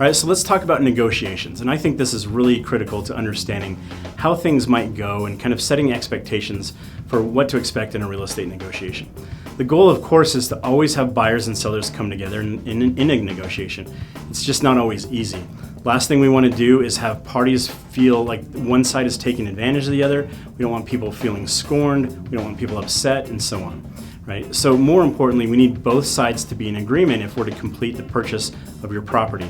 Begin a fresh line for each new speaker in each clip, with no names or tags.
right, so let's talk about negotiations. And I think this is really critical to understanding how things might go and kind of setting expectations for what to expect in a real estate negotiation. The goal, of course, is to always have buyers and sellers come together in a negotiation. It's just not always easy. Last thing we want to do is have parties feel like one side is taking advantage of the other. We don't want people feeling scorned. We don't want people upset, and so on. Right? So more importantly, we need both sides to be in agreement if we're to complete the purchase of your property.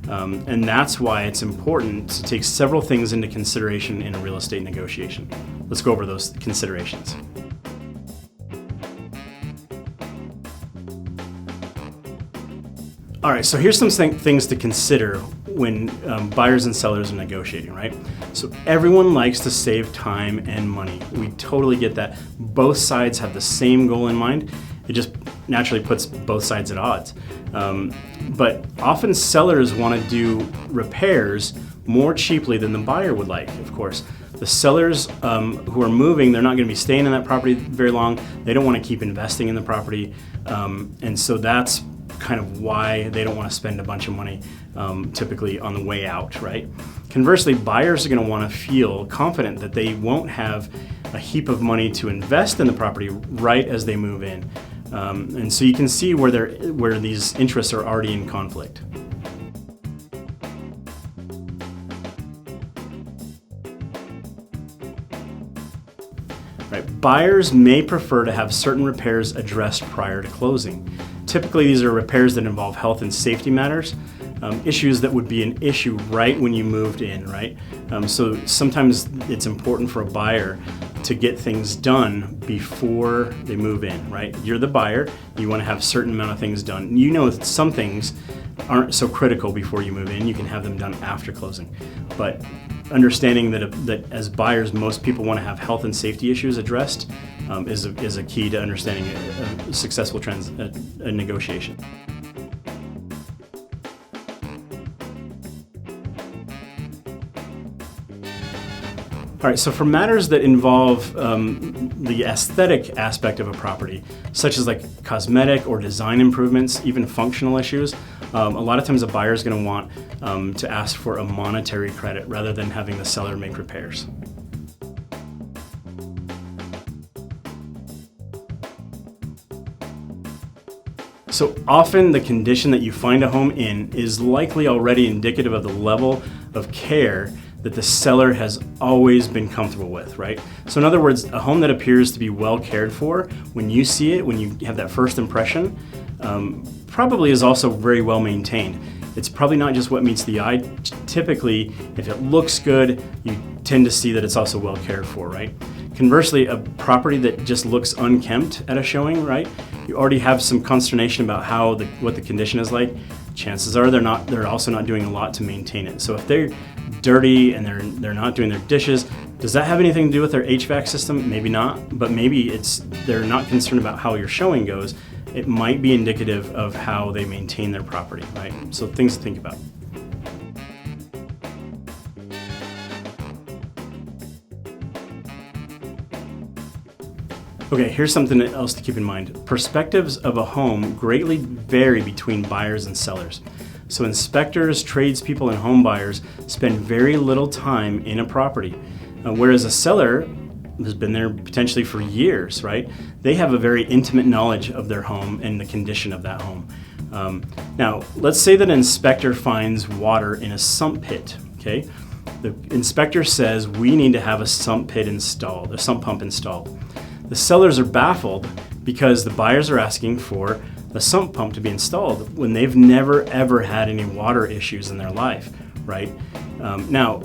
And that's why it's important to take several things into consideration in a real estate negotiation. Let's go over those considerations. All right, so here's some things to consider when buyers and sellers are negotiating, right? So everyone likes to save time and money. We totally get that. Both sides have the same goal in mind. It just naturally puts both sides at odds. But often sellers want to do repairs more cheaply than the buyer would like, of course. The sellers who are moving, they're not going to be staying in that property very long. They don't want to keep investing in the property. And so that's kind of why they don't want to spend a bunch of money typically on the way out, right? Conversely, buyers are going to want to feel confident that they won't have a heap of money to invest in the property right as they move in. And so you can see where these interests are already in conflict. Right. Buyers may prefer to have certain repairs addressed prior to closing. Typically, these are repairs that involve health and safety matters, issues that would be an issue right when you moved in, right? So sometimes it's important for a buyer to get things done before they move in, right? You're the buyer, you want to have a certain amount of things done. You know some things aren't so critical before you move in, you can have them done after closing. But understanding that as buyers, most people want to have health and safety issues addressed is a key to understanding a successful negotiation. All right, so for matters that involve the aesthetic aspect of a property, such as like cosmetic or design improvements, even functional issues, a lot of times a buyer is going to want to ask for a monetary credit rather than having the seller make repairs. So often the condition that you find a home in is likely already indicative of the level of care that the seller has always been comfortable with, right? So in other words, a home that appears to be well cared for, when you see it, when you have that first impression, probably is also very well maintained. It's probably not just what meets the eye. Typically, if it looks good, you tend to see that it's also well cared for, right? Conversely, a property that just looks unkempt at a showing, right? You already have some consternation about what the condition is like. Chances are they're also not doing a lot to maintain it. So if they're dirty and they're not doing their dishes, does that have anything to do with their HVAC system? Maybe not, but maybe they're not concerned about how your showing goes. It might be indicative of how they maintain their property, right? So things to think about. Okay, here's something else to keep in mind. Perspectives of a home greatly vary between buyers and sellers. So inspectors, tradespeople, and home buyers spend very little time in a property, whereas a seller has been there potentially for years, right? They have a very intimate knowledge of their home and the condition of that home. Now, let's say that an inspector finds water in a sump pit, okay? The inspector says we need to have a sump pit installed, a sump pump installed. The sellers are baffled because the buyers are asking for a sump pump to be installed when they've never ever had any water issues in their life, right? Now,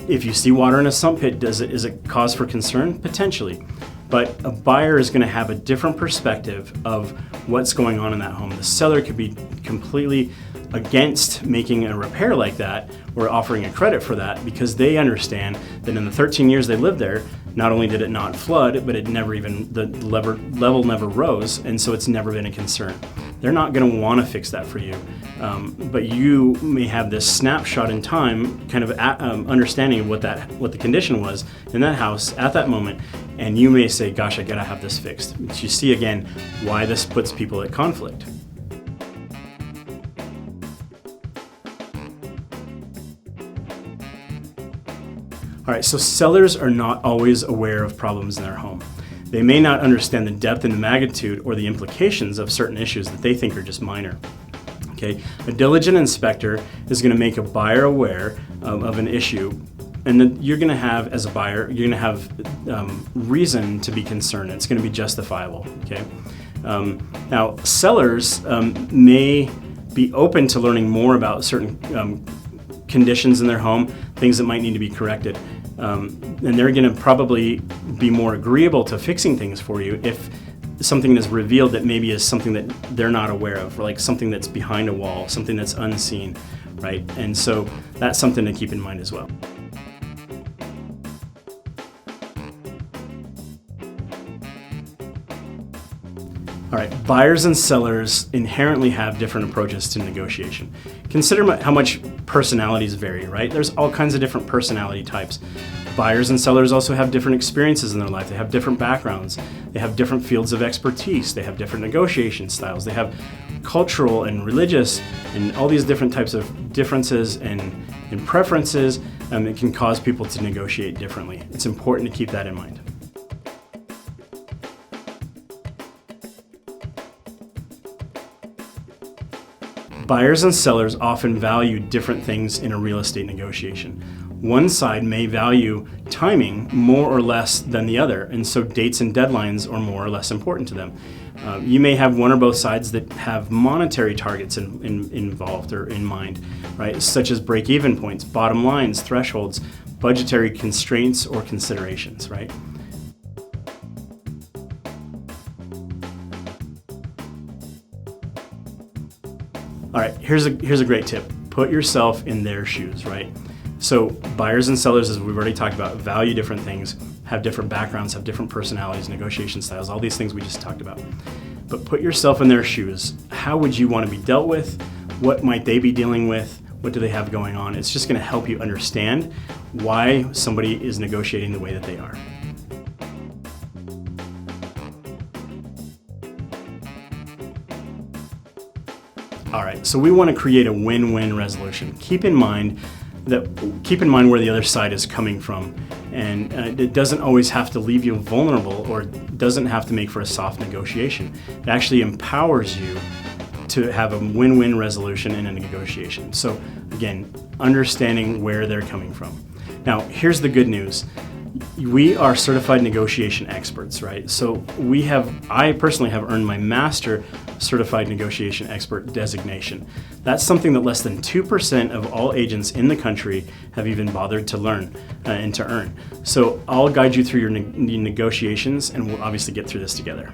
if you see water in a sump pit, is it cause for concern? Potentially. But a buyer is going to have a different perspective of what's going on in that home. The seller could be completely against making a repair like that or offering a credit for that because they understand that in the 13 years they lived there, not only did it not flood, but the level never rose, and so it's never been a concern. They're not going to want to fix that for you, but you may have this snapshot in time, kind of understanding of what the condition was in that house at that moment, and you may say, "Gosh, I gotta have this fixed." But you see again why this puts people at conflict. All right, so sellers are not always aware of problems in their home. They may not understand the depth and the magnitude or the implications of certain issues that they think are just minor. Okay, a diligent inspector is going to make a buyer aware of an issue, and then you're going to have, as a buyer, you're going to have reason to be concerned. It's going to be justifiable. Okay, now sellers may be open to learning more about certain conditions in their home, things that might need to be corrected. And they're going to probably be more agreeable to fixing things for you if something is revealed that maybe is something that they're not aware of, or like something that's behind a wall, something that's unseen, right? And so that's something to keep in mind as well. All right, buyers and sellers inherently have different approaches to negotiation. Consider how much personalities vary, right? There's all kinds of different personality types. Buyers and sellers also have different experiences in their life. They have different backgrounds. They have different fields of expertise. They have different negotiation styles. They have cultural and religious and all these different types of differences and preferences. It can cause people to negotiate differently. It's important to keep that in mind. Buyers and sellers often value different things in a real estate negotiation. One side may value timing more or less than the other, and so dates and deadlines are more or less important to them. You may have one or both sides that have monetary targets involved or in mind, right? Such as break-even points, bottom lines, thresholds, budgetary constraints or considerations, right? All right, here's a great tip. Put yourself in their shoes, right? So buyers and sellers, as we've already talked about, value different things, have different backgrounds, have different personalities, negotiation styles, all these things we just talked about. But put yourself in their shoes. How would you want to be dealt with? What might they be dealing with? What do they have going on? It's just going to help you understand why somebody is negotiating the way that they are. All right, so we want to create a win-win resolution. Keep in mind where the other side is coming from, and it doesn't always have to leave you vulnerable or doesn't have to make for a soft negotiation. It actually empowers you to have a win-win resolution in a negotiation. So again, understanding where they're coming from. Now, here's the good news. We are certified negotiation experts, right? So I personally have earned my master certified negotiation expert designation. That's something that less than 2% of all agents in the country have even bothered to learn and to earn. So I'll guide you through your negotiations, and we'll obviously get through this together.